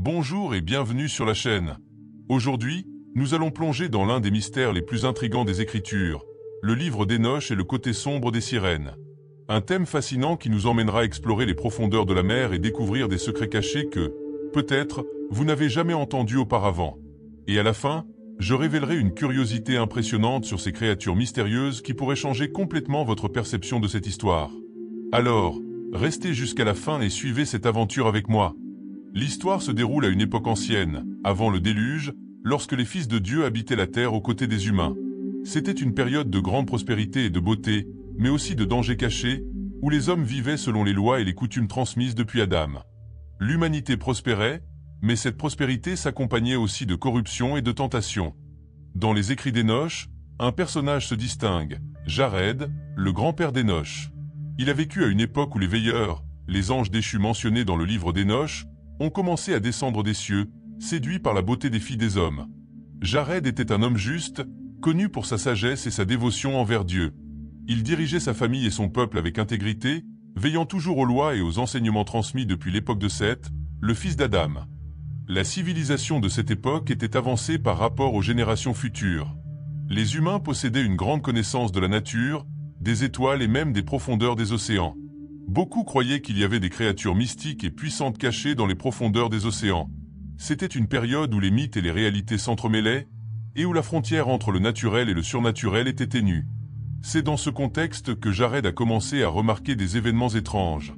Bonjour et bienvenue sur la chaîne. Aujourd'hui, nous allons plonger dans l'un des mystères les plus intrigants des Écritures, le livre d'Hénoch et le côté sombre des sirènes. Un thème fascinant qui nous emmènera explorer les profondeurs de la mer et découvrir des secrets cachés que, peut-être, vous n'avez jamais entendus auparavant. Et à la fin, je révélerai une curiosité impressionnante sur ces créatures mystérieuses qui pourraient changer complètement votre perception de cette histoire. Alors, restez jusqu'à la fin et suivez cette aventure avec moi. L'histoire se déroule à une époque ancienne, avant le déluge, lorsque les fils de Dieu habitaient la terre aux côtés des humains. C'était une période de grande prospérité et de beauté, mais aussi de dangers cachés, où les hommes vivaient selon les lois et les coutumes transmises depuis Adam. L'humanité prospérait, mais cette prospérité s'accompagnait aussi de corruption et de tentation. Dans les écrits d'Hénoch, un personnage se distingue, Jared, le grand-père d'Hénoch. Il a vécu à une époque où les veilleurs, les anges déchus mentionnés dans le livre d'Hénoch, ont commencé à descendre des cieux, séduits par la beauté des filles des hommes. Jared était un homme juste, connu pour sa sagesse et sa dévotion envers Dieu. Il dirigeait sa famille et son peuple avec intégrité, veillant toujours aux lois et aux enseignements transmis depuis l'époque de Seth, le fils d'Adam. La civilisation de cette époque était avancée par rapport aux générations futures. Les humains possédaient une grande connaissance de la nature, des étoiles et même des profondeurs des océans. Beaucoup croyaient qu'il y avait des créatures mystiques et puissantes cachées dans les profondeurs des océans. C'était une période où les mythes et les réalités s'entremêlaient, et où la frontière entre le naturel et le surnaturel était ténue. C'est dans ce contexte que Jared a commencé à remarquer des événements étranges.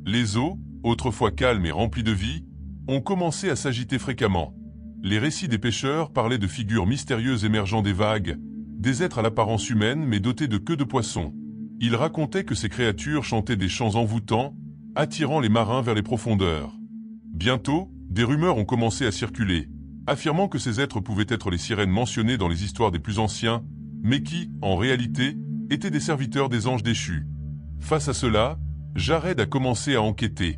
Les eaux, autrefois calmes et remplies de vie, ont commencé à s'agiter fréquemment. Les récits des pêcheurs parlaient de figures mystérieuses émergeant des vagues, des êtres à l'apparence humaine mais dotés de queues de poisson. Ils racontaient que ces créatures chantaient des chants envoûtants, attirant les marins vers les profondeurs. Bientôt, des rumeurs ont commencé à circuler, affirmant que ces êtres pouvaient être les sirènes mentionnées dans les histoires des plus anciens, mais qui, en réalité, étaient des serviteurs des anges déchus. Face à cela, Jared a commencé à enquêter.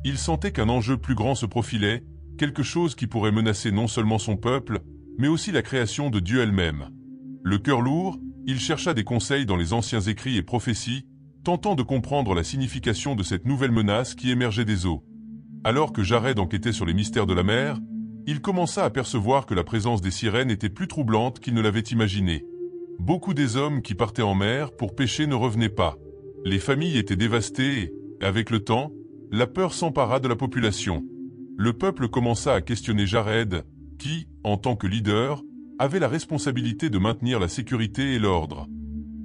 Il sentait qu'un enjeu plus grand se profilait, quelque chose qui pourrait menacer non seulement son peuple, mais aussi la création de Dieu elle-même. Le cœur lourd, il chercha des conseils dans les anciens écrits et prophéties, tentant de comprendre la signification de cette nouvelle menace qui émergeait des eaux. Alors que Jared enquêtait sur les mystères de la mer, il commença à percevoir que la présence des sirènes était plus troublante qu'il ne l'avait imaginé. Beaucoup des hommes qui partaient en mer pour pêcher ne revenaient pas. Les familles étaient dévastées et, avec le temps, la peur s'empara de la population. Le peuple commença à questionner Jared, qui, en tant que leader, avait la responsabilité de maintenir la sécurité et l'ordre.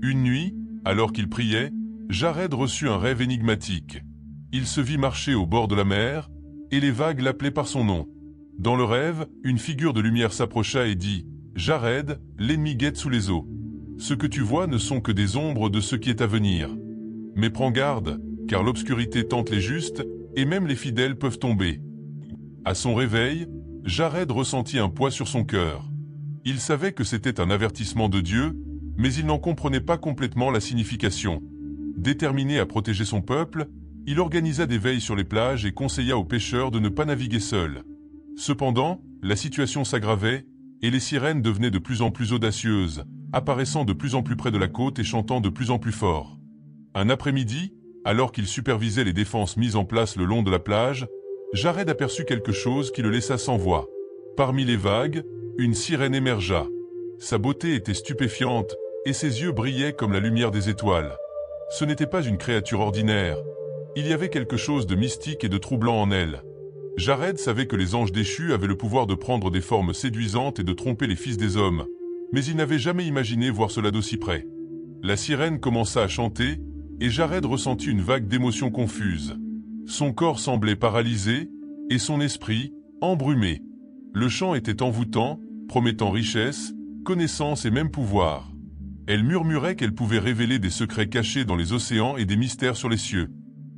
Une nuit, alors qu'il priait, Jared reçut un rêve énigmatique. Il se vit marcher au bord de la mer, et les vagues l'appelaient par son nom. Dans le rêve, une figure de lumière s'approcha et dit « Jared, l'ennemi guette sous les eaux. Ce que tu vois ne sont que des ombres de ce qui est à venir. Mais prends garde, car l'obscurité tente les justes, et même les fidèles peuvent tomber. » À son réveil, Jared ressentit un poids sur son cœur. Il savait que c'était un avertissement de Dieu, mais il n'en comprenait pas complètement la signification. Déterminé à protéger son peuple, il organisa des veilles sur les plages et conseilla aux pêcheurs de ne pas naviguer seuls. Cependant, la situation s'aggravait, et les sirènes devenaient de plus en plus audacieuses, apparaissant de plus en plus près de la côte et chantant de plus en plus fort. Un après-midi, alors qu'il supervisait les défenses mises en place le long de la plage, Jared aperçut quelque chose qui le laissa sans voix. Parmi les vagues, une sirène émergea. Sa beauté était stupéfiante, et ses yeux brillaient comme la lumière des étoiles. Ce n'était pas une créature ordinaire. Il y avait quelque chose de mystique et de troublant en elle. Jared savait que les anges déchus avaient le pouvoir de prendre des formes séduisantes et de tromper les fils des hommes, mais il n'avait jamais imaginé voir cela d'aussi près. La sirène commença à chanter, et Jared ressentit une vague d'émotions confuses. Son corps semblait paralysé, et son esprit, embrumé. Le chant était envoûtant, promettant richesse, connaissance et même pouvoir. Elle murmurait qu'elle pouvait révéler des secrets cachés dans les océans et des mystères sur les cieux.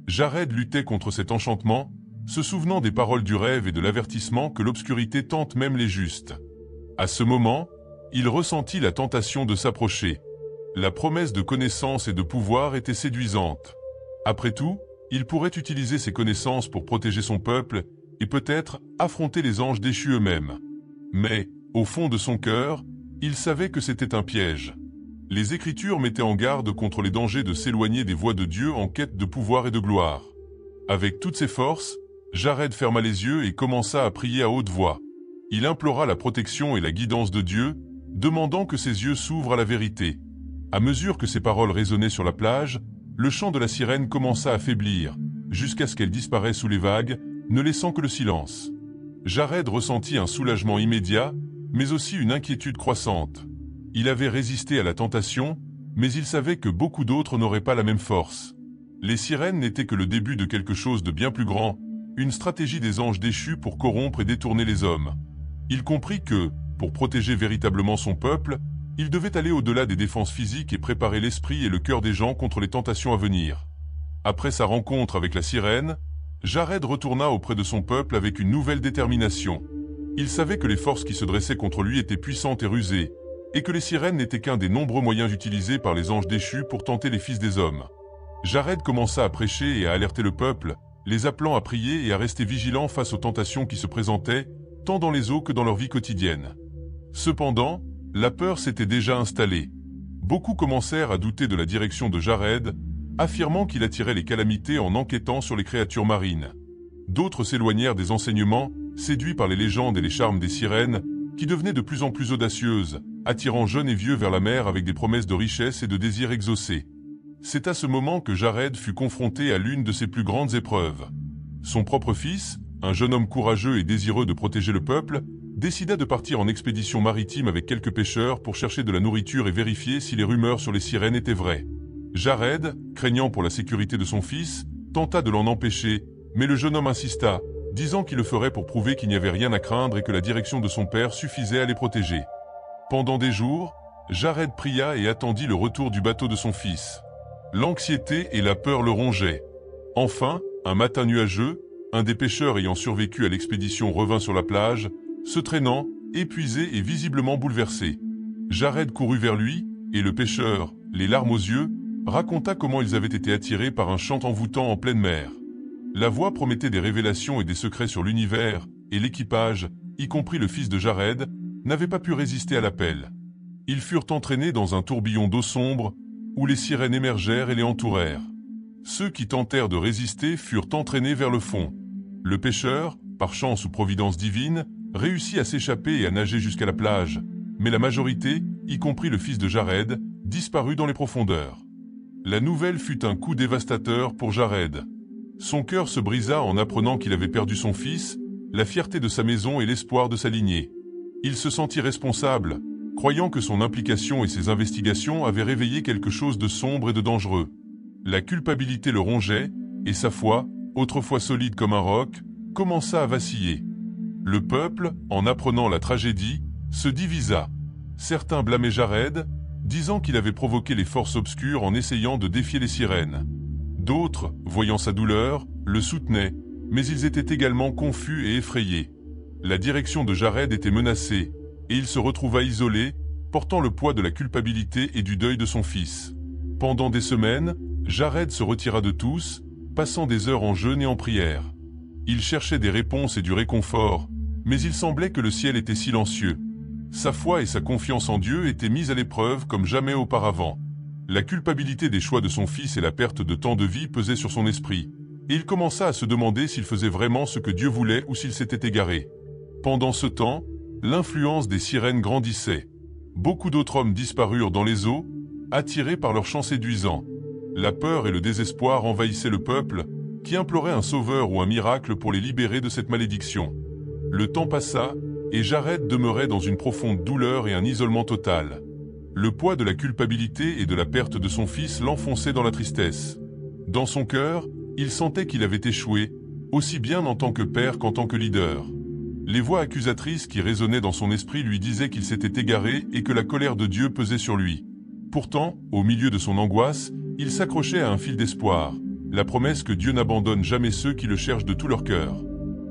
Jared luttait contre cet enchantement, se souvenant des paroles du rêve et de l'avertissement que l'obscurité tente même les justes. À ce moment, il ressentit la tentation de s'approcher. La promesse de connaissance et de pouvoir était séduisante. Après tout, il pourrait utiliser ses connaissances pour protéger son peuple et peut-être affronter les anges déchus eux-mêmes. Mais, au fond de son cœur, il savait que c'était un piège. Les Écritures mettaient en garde contre les dangers de s'éloigner des voies de Dieu en quête de pouvoir et de gloire. Avec toutes ses forces, Jared ferma les yeux et commença à prier à haute voix. Il implora la protection et la guidance de Dieu, demandant que ses yeux s'ouvrent à la vérité. À mesure que ces paroles résonnaient sur la plage, le chant de la sirène commença à faiblir, jusqu'à ce qu'elle disparaisse sous les vagues, ne laissant que le silence. Jared ressentit un soulagement immédiat, mais aussi une inquiétude croissante. Il avait résisté à la tentation, mais il savait que beaucoup d'autres n'auraient pas la même force. Les sirènes n'étaient que le début de quelque chose de bien plus grand, une stratégie des anges déchus pour corrompre et détourner les hommes. Il comprit que, pour protéger véritablement son peuple, il devait aller au-delà des défenses physiques et préparer l'esprit et le cœur des gens contre les tentations à venir. Après sa rencontre avec la sirène, Jared retourna auprès de son peuple avec une nouvelle détermination. Il savait que les forces qui se dressaient contre lui étaient puissantes et rusées, et que les sirènes n'étaient qu'un des nombreux moyens utilisés par les anges déchus pour tenter les fils des hommes. Jared commença à prêcher et à alerter le peuple, les appelant à prier et à rester vigilants face aux tentations qui se présentaient, tant dans les eaux que dans leur vie quotidienne. Cependant, la peur s'était déjà installée. Beaucoup commencèrent à douter de la direction de Jared, affirmant qu'il attirait les calamités en enquêtant sur les créatures marines. D'autres s'éloignèrent des enseignements, séduits par les légendes et les charmes des sirènes, qui devenaient de plus en plus audacieuses, attirant jeunes et vieux vers la mer avec des promesses de richesse et de désirs exaucés. C'est à ce moment que Jared fut confronté à l'une de ses plus grandes épreuves. Son propre fils, un jeune homme courageux et désireux de protéger le peuple, décida de partir en expédition maritime avec quelques pêcheurs pour chercher de la nourriture et vérifier si les rumeurs sur les sirènes étaient vraies. Jared, craignant pour la sécurité de son fils, tenta de l'en empêcher, mais le jeune homme insista, disant qu'il le ferait pour prouver qu'il n'y avait rien à craindre et que la direction de son père suffisait à les protéger. Pendant des jours, Jared pria et attendit le retour du bateau de son fils. L'anxiété et la peur le rongeaient. Enfin, un matin nuageux, un des pêcheurs ayant survécu à l'expédition revint sur la plage, se traînant, épuisé et visiblement bouleversé. Jared courut vers lui, et le pêcheur, les larmes aux yeux, raconta comment ils avaient été attirés par un chant envoûtant en pleine mer. La voix promettait des révélations et des secrets sur l'univers, et l'équipage, y compris le fils de Jared, n'avait pas pu résister à l'appel. Ils furent entraînés dans un tourbillon d'eau sombre, où les sirènes émergèrent et les entourèrent. Ceux qui tentèrent de résister furent entraînés vers le fond. Le pêcheur, par chance ou providence divine, réussit à s'échapper et à nager jusqu'à la plage, mais la majorité, y compris le fils de Jared, disparut dans les profondeurs. La nouvelle fut un coup dévastateur pour Jared. Son cœur se brisa en apprenant qu'il avait perdu son fils, la fierté de sa maison et l'espoir de sa lignée. Il se sentit responsable, croyant que son implication et ses investigations avaient réveillé quelque chose de sombre et de dangereux. La culpabilité le rongeait, et sa foi, autrefois solide comme un roc, commença à vaciller. Le peuple, en apprenant la tragédie, se divisa. Certains blâmaient Jared, disant qu'il avait provoqué les forces obscures en essayant de défier les sirènes. D'autres, voyant sa douleur, le soutenaient, mais ils étaient également confus et effrayés. La direction de Jared était menacée, et il se retrouva isolé, portant le poids de la culpabilité et du deuil de son fils. Pendant des semaines, Jared se retira de tous, passant des heures en jeûne et en prière. Il cherchait des réponses et du réconfort, mais il semblait que le ciel était silencieux. Sa foi et sa confiance en Dieu étaient mises à l'épreuve comme jamais auparavant. La culpabilité des choix de son fils et la perte de tant de vie pesaient sur son esprit, et il commença à se demander s'il faisait vraiment ce que Dieu voulait ou s'il s'était égaré. Pendant ce temps, l'influence des sirènes grandissait. Beaucoup d'autres hommes disparurent dans les eaux, attirés par leurs chants séduisants. La peur et le désespoir envahissaient le peuple, qui implorait un sauveur ou un miracle pour les libérer de cette malédiction. Le temps passa, et Jared demeurait dans une profonde douleur et un isolement total. Le poids de la culpabilité et de la perte de son fils l'enfonçait dans la tristesse. Dans son cœur, il sentait qu'il avait échoué, aussi bien en tant que père qu'en tant que leader. Les voix accusatrices qui résonnaient dans son esprit lui disaient qu'il s'était égaré et que la colère de Dieu pesait sur lui. Pourtant, au milieu de son angoisse, il s'accrochait à un fil d'espoir, la promesse que Dieu n'abandonne jamais ceux qui le cherchent de tout leur cœur.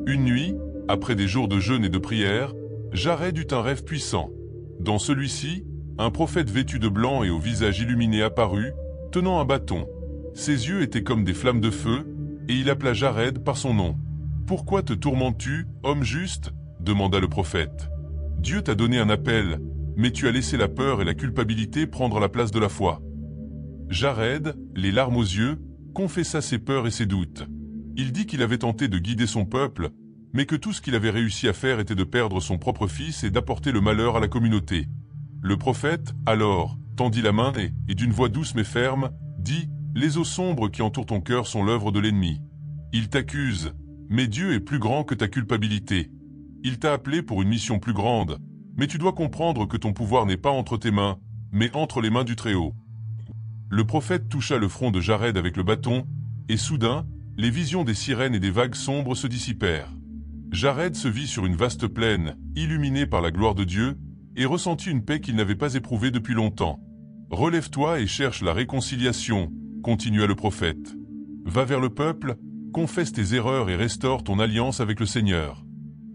Une nuit, après des jours de jeûne et de prière, Jared eut un rêve puissant. Dans celui-ci, un prophète vêtu de blanc et au visage illuminé apparut, tenant un bâton. Ses yeux étaient comme des flammes de feu, et il appela Jared par son nom. « Pourquoi te tourmentes-tu, homme juste ?» demanda le prophète. « Dieu t'a donné un appel, mais tu as laissé la peur et la culpabilité prendre la place de la foi. » Jared, les larmes aux yeux, confessa ses peurs et ses doutes. Il dit qu'il avait tenté de guider son peuple, mais que tout ce qu'il avait réussi à faire était de perdre son propre fils et d'apporter le malheur à la communauté. Le prophète, alors, tendit la main et d'une voix douce mais ferme, dit « Les eaux sombres qui entourent ton cœur sont l'œuvre de l'ennemi. Il t'accuse, mais Dieu est plus grand que ta culpabilité. Il t'a appelé pour une mission plus grande, mais tu dois comprendre que ton pouvoir n'est pas entre tes mains, mais entre les mains du Très-Haut. » Le prophète toucha le front de Jared avec le bâton, et soudain, les visions des sirènes et des vagues sombres se dissipèrent. Jared se vit sur une vaste plaine, illuminée par la gloire de Dieu, et ressentit une paix qu'il n'avait pas éprouvée depuis longtemps. « Relève-toi et cherche la réconciliation », continua le prophète. « Va vers le peuple, confesse tes erreurs et restaure ton alliance avec le Seigneur.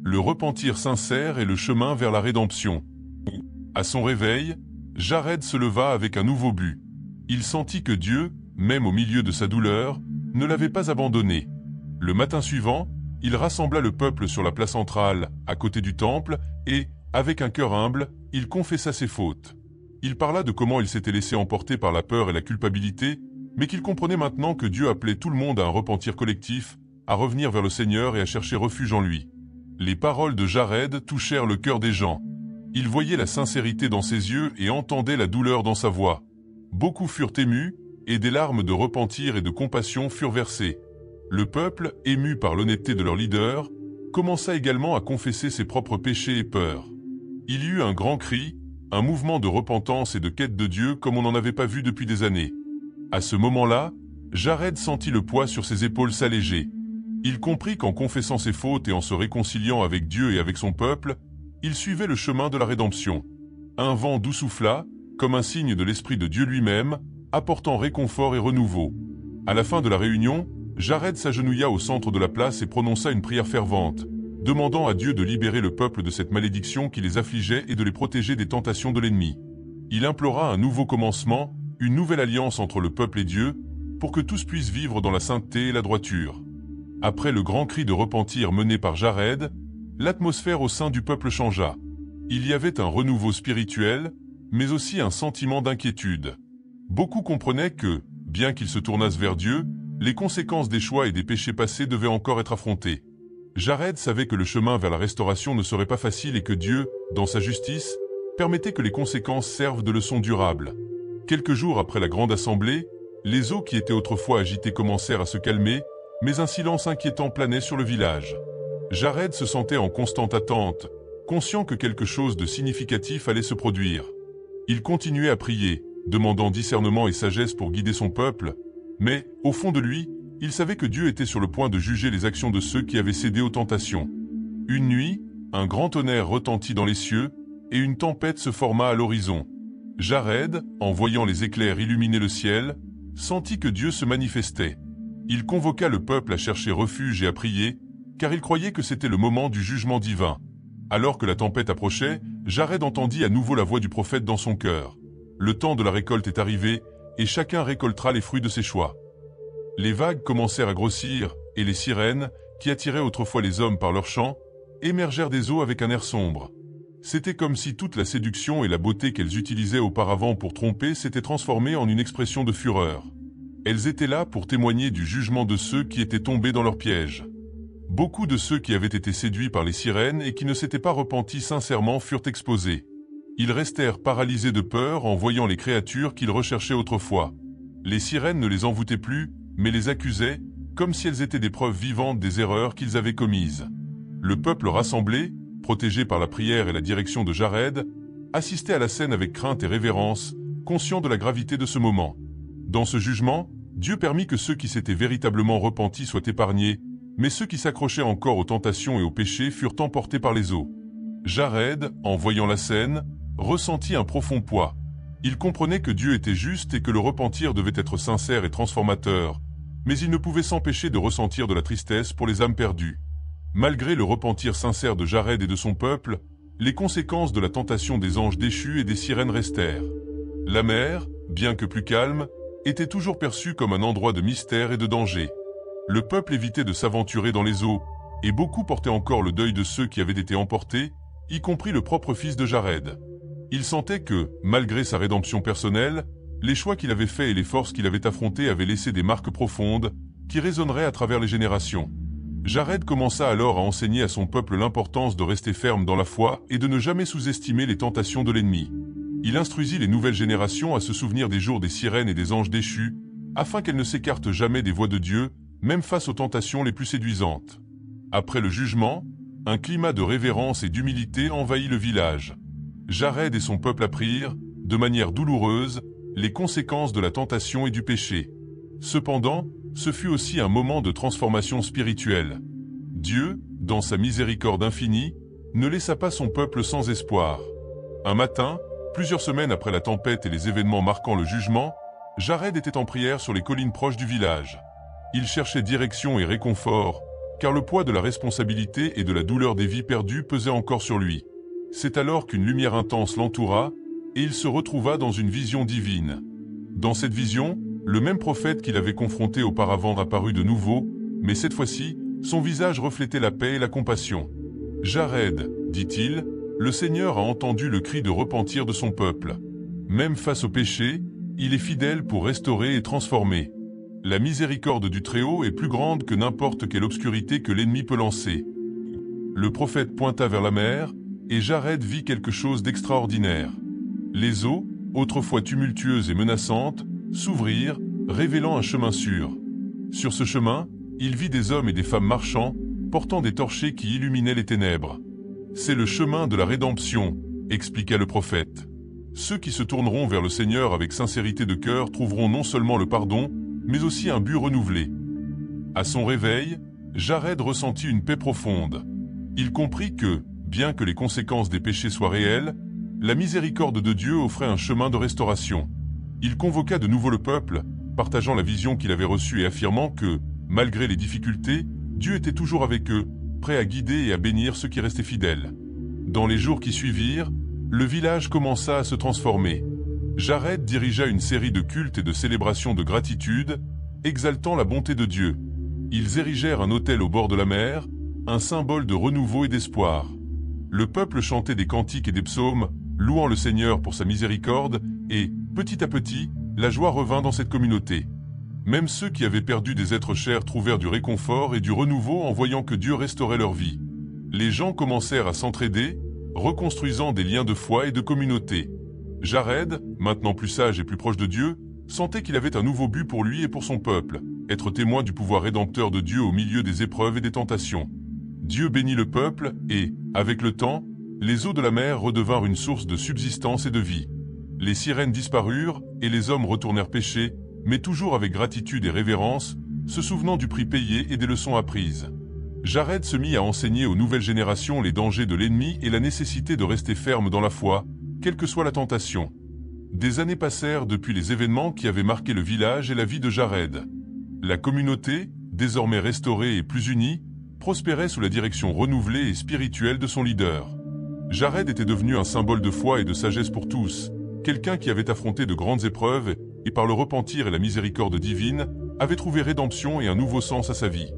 Le repentir sincère est le chemin vers la rédemption. » À son réveil, Jared se leva avec un nouveau but. Il sentit que Dieu, même au milieu de sa douleur, ne l'avait pas abandonné. Le matin suivant, il rassembla le peuple sur la place centrale, à côté du temple, et, avec un cœur humble, il confessa ses fautes. Il parla de comment il s'était laissé emporter par la peur et la culpabilité, mais qu'il comprenait maintenant que Dieu appelait tout le monde à un repentir collectif, à revenir vers le Seigneur et à chercher refuge en lui. Les paroles de Jared touchèrent le cœur des gens. Ils voyaient la sincérité dans ses yeux et entendaient la douleur dans sa voix. Beaucoup furent émus, et des larmes de repentir et de compassion furent versées. Le peuple, ému par l'honnêteté de leur leader, commença également à confesser ses propres péchés et peurs. Il y eut un grand cri, un mouvement de repentance et de quête de Dieu comme on n'en avait pas vu depuis des années. À ce moment-là, Jared sentit le poids sur ses épaules s'alléger. Il comprit qu'en confessant ses fautes et en se réconciliant avec Dieu et avec son peuple, il suivait le chemin de la rédemption. Un vent doux souffla, comme un signe de l'Esprit de Dieu lui-même, apportant réconfort et renouveau. À la fin de la réunion, Jared s'agenouilla au centre de la place et prononça une prière fervente, demandant à Dieu de libérer le peuple de cette malédiction qui les affligeait et de les protéger des tentations de l'ennemi. Il implora un nouveau commencement, une nouvelle alliance entre le peuple et Dieu, pour que tous puissent vivre dans la sainteté et la droiture. Après le grand cri de repentir mené par Jared, l'atmosphère au sein du peuple changea. Il y avait un renouveau spirituel, mais aussi un sentiment d'inquiétude. Beaucoup comprenaient que, bien qu'ils se tournassent vers Dieu, les conséquences des choix et des péchés passés devaient encore être affrontées. Jared savait que le chemin vers la restauration ne serait pas facile et que Dieu, dans sa justice, permettait que les conséquences servent de leçons durables. Quelques jours après la grande assemblée, les eaux qui étaient autrefois agitées commencèrent à se calmer, mais un silence inquiétant planait sur le village. Jared se sentait en constante attente, conscient que quelque chose de significatif allait se produire. Il continuait à prier, demandant discernement et sagesse pour guider son peuple, mais, au fond de lui, il savait que Dieu était sur le point de juger les actions de ceux qui avaient cédé aux tentations. Une nuit, un grand tonnerre retentit dans les cieux, et une tempête se forma à l'horizon. Jared, en voyant les éclairs illuminer le ciel, sentit que Dieu se manifestait. Il convoqua le peuple à chercher refuge et à prier, car il croyait que c'était le moment du jugement divin. Alors que la tempête approchait, Jared entendit à nouveau la voix du prophète dans son cœur. Le temps de la récolte est arrivé, et chacun récoltera les fruits de ses choix. Les vagues commencèrent à grossir, et les sirènes, qui attiraient autrefois les hommes par leurs chants, émergèrent des eaux avec un air sombre. C'était comme si toute la séduction et la beauté qu'elles utilisaient auparavant pour tromper s'étaient transformées en une expression de fureur. Elles étaient là pour témoigner du jugement de ceux qui étaient tombés dans leur piège. Beaucoup de ceux qui avaient été séduits par les sirènes et qui ne s'étaient pas repentis sincèrement furent exposés. Ils restèrent paralysés de peur en voyant les créatures qu'ils recherchaient autrefois. Les sirènes ne les envoûtaient plus, mais les accusaient, comme si elles étaient des preuves vivantes des erreurs qu'ils avaient commises. Le peuple rassemblé, protégé par la prière et la direction de Jared, assistait à la scène avec crainte et révérence, conscient de la gravité de ce moment. Dans ce jugement, Dieu permit que ceux qui s'étaient véritablement repentis soient épargnés, mais ceux qui s'accrochaient encore aux tentations et aux péchés furent emportés par les eaux. Jared, en voyant la scène, ressentit un profond poids. Il comprenait que Dieu était juste et que le repentir devait être sincère et transformateur, mais il ne pouvait s'empêcher de ressentir de la tristesse pour les âmes perdues. Malgré le repentir sincère de Jared et de son peuple, les conséquences de la tentation des anges déchus et des sirènes restèrent. La mer, bien que plus calme, était toujours perçue comme un endroit de mystère et de danger. Le peuple évitait de s'aventurer dans les eaux, et beaucoup portaient encore le deuil de ceux qui avaient été emportés, y compris le propre fils de Jared. Il sentait que, malgré sa rédemption personnelle, les choix qu'il avait faits et les forces qu'il avait affrontées avaient laissé des marques profondes, qui résonnerait à travers les générations. Jared commença alors à enseigner à son peuple l'importance de rester ferme dans la foi et de ne jamais sous-estimer les tentations de l'ennemi. Il instruisit les nouvelles générations à se souvenir des jours des sirènes et des anges déchus, afin qu'elles ne s'écartent jamais des voies de Dieu, même face aux tentations les plus séduisantes. Après le jugement, un climat de révérence et d'humilité envahit le village. Jared et son peuple apprirent, de manière douloureuse, les conséquences de la tentation et du péché. Cependant, ce fut aussi un moment de transformation spirituelle. Dieu, dans sa miséricorde infinie, ne laissa pas son peuple sans espoir. Un matin, plusieurs semaines après la tempête et les événements marquant le jugement, Jared était en prière sur les collines proches du village. Il cherchait direction et réconfort, car le poids de la responsabilité et de la douleur des vies perdues pesait encore sur lui. C'est alors qu'une lumière intense l'entoura, et il se retrouva dans une vision divine. Dans cette vision, le même prophète qu'il avait confronté auparavant apparut de nouveau, mais cette fois-ci, son visage reflétait la paix et la compassion. « Jared, dit-il, le Seigneur a entendu le cri de repentir de son peuple. Même face au péché, il est fidèle pour restaurer et transformer. La miséricorde du Très-Haut est plus grande que n'importe quelle obscurité que l'ennemi peut lancer. » Le prophète pointa vers la mer, et Jared vit quelque chose d'extraordinaire. Les eaux, autrefois tumultueuses et menaçantes, s'ouvrirent, révélant un chemin sûr. Sur ce chemin, il vit des hommes et des femmes marchant, portant des torchers qui illuminaient les ténèbres. « C'est le chemin de la rédemption », expliqua le prophète. Ceux qui se tourneront vers le Seigneur avec sincérité de cœur trouveront non seulement le pardon, mais aussi un but renouvelé. À son réveil, Jared ressentit une paix profonde. Il comprit que, bien que les conséquences des péchés soient réelles, la miséricorde de Dieu offrait un chemin de restauration. Il convoqua de nouveau le peuple, partageant la vision qu'il avait reçue et affirmant que, malgré les difficultés, Dieu était toujours avec eux, prêt à guider et à bénir ceux qui restaient fidèles. Dans les jours qui suivirent, le village commença à se transformer. Jared dirigea une série de cultes et de célébrations de gratitude, exaltant la bonté de Dieu. Ils érigèrent un autel au bord de la mer, un symbole de renouveau et d'espoir. Le peuple chantait des cantiques et des psaumes, louant le Seigneur pour sa miséricorde, et, petit à petit, la joie revint dans cette communauté. Même ceux qui avaient perdu des êtres chers trouvèrent du réconfort et du renouveau en voyant que Dieu restaurait leur vie. Les gens commencèrent à s'entraider, reconstruisant des liens de foi et de communauté. Jared, maintenant plus sage et plus proche de Dieu, sentait qu'il avait un nouveau but pour lui et pour son peuple, être témoin du pouvoir rédempteur de Dieu au milieu des épreuves et des tentations. Dieu bénit le peuple et, avec le temps, les eaux de la mer redevinrent une source de subsistance et de vie. Les sirènes disparurent et les hommes retournèrent pêcher, mais toujours avec gratitude et révérence, se souvenant du prix payé et des leçons apprises. Jared se mit à enseigner aux nouvelles générations les dangers de l'ennemi et la nécessité de rester ferme dans la foi, quelle que soit la tentation. Des années passèrent depuis les événements qui avaient marqué le village et la vie de Jared. La communauté, désormais restaurée et plus unie, prospérait sous la direction renouvelée et spirituelle de son leader. Jared était devenu un symbole de foi et de sagesse pour tous, quelqu'un qui avait affronté de grandes épreuves et par le repentir et la miséricorde divine, avait trouvé rédemption et un nouveau sens à sa vie.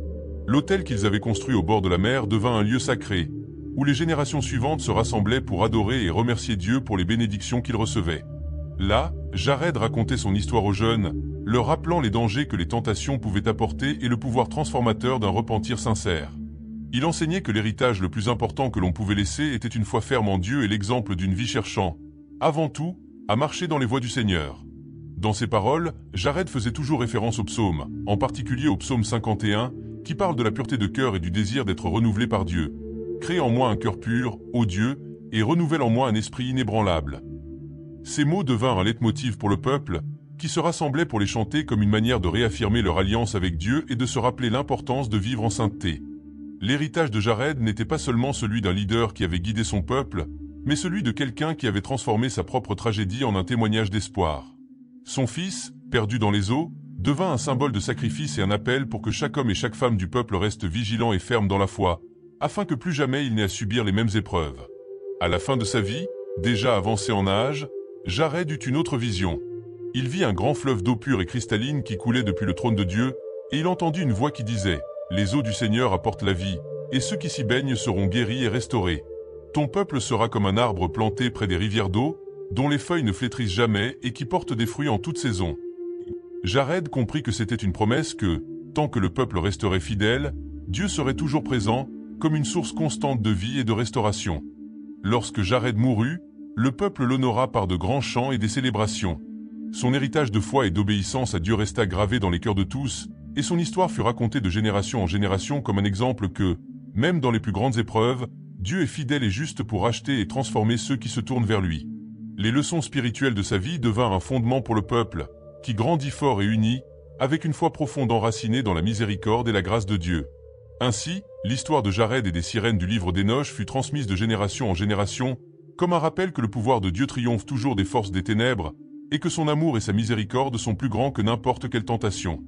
L'autel qu'ils avaient construit au bord de la mer devint un lieu sacré, où les générations suivantes se rassemblaient pour adorer et remercier Dieu pour les bénédictions qu'ils recevaient. Là, Jared racontait son histoire aux jeunes, leur rappelant les dangers que les tentations pouvaient apporter et le pouvoir transformateur d'un repentir sincère. Il enseignait que l'héritage le plus important que l'on pouvait laisser était une foi ferme en Dieu et l'exemple d'une vie cherchant, avant tout, à marcher dans les voies du Seigneur. Dans ses paroles, Jared faisait toujours référence au psaume, en particulier au psaume 51, qui parle de la pureté de cœur et du désir d'être renouvelé par Dieu. Crée en moi un cœur pur, ô Dieu, et renouvelle en moi un esprit inébranlable. Ces mots devinrent un leitmotiv pour le peuple, qui se rassemblait pour les chanter comme une manière de réaffirmer leur alliance avec Dieu et de se rappeler l'importance de vivre en sainteté. L'héritage de Jared n'était pas seulement celui d'un leader qui avait guidé son peuple, mais celui de quelqu'un qui avait transformé sa propre tragédie en un témoignage d'espoir. Son fils, perdu dans les eaux, devint un symbole de sacrifice et un appel pour que chaque homme et chaque femme du peuple reste vigilant et ferme dans la foi, afin que plus jamais il n'ait à subir les mêmes épreuves. À la fin de sa vie, déjà avancé en âge, Jared eut une autre vision. Il vit un grand fleuve d'eau pure et cristalline qui coulait depuis le trône de Dieu, et il entendit une voix qui disait « Les eaux du Seigneur apportent la vie, et ceux qui s'y baignent seront guéris et restaurés. Ton peuple sera comme un arbre planté près des rivières d'eau, dont les feuilles ne flétrissent jamais et qui porte des fruits en toute saison. » Jared comprit que c'était une promesse que, tant que le peuple resterait fidèle, Dieu serait toujours présent, comme une source constante de vie et de restauration. Lorsque Jared mourut, le peuple l'honora par de grands chants et des célébrations. Son héritage de foi et d'obéissance à Dieu resta gravé dans les cœurs de tous, et son histoire fut racontée de génération en génération comme un exemple que, même dans les plus grandes épreuves, Dieu est fidèle et juste pour racheter et transformer ceux qui se tournent vers lui. Les leçons spirituelles de sa vie devinrent un fondement pour le peuple, qui grandit fort et uni, avec une foi profonde enracinée dans la miséricorde et la grâce de Dieu. Ainsi, l'histoire de Jared et des sirènes du livre d'Enoch fut transmise de génération en génération, comme un rappel que le pouvoir de Dieu triomphe toujours des forces des ténèbres, et que son amour et sa miséricorde sont plus grands que n'importe quelle tentation.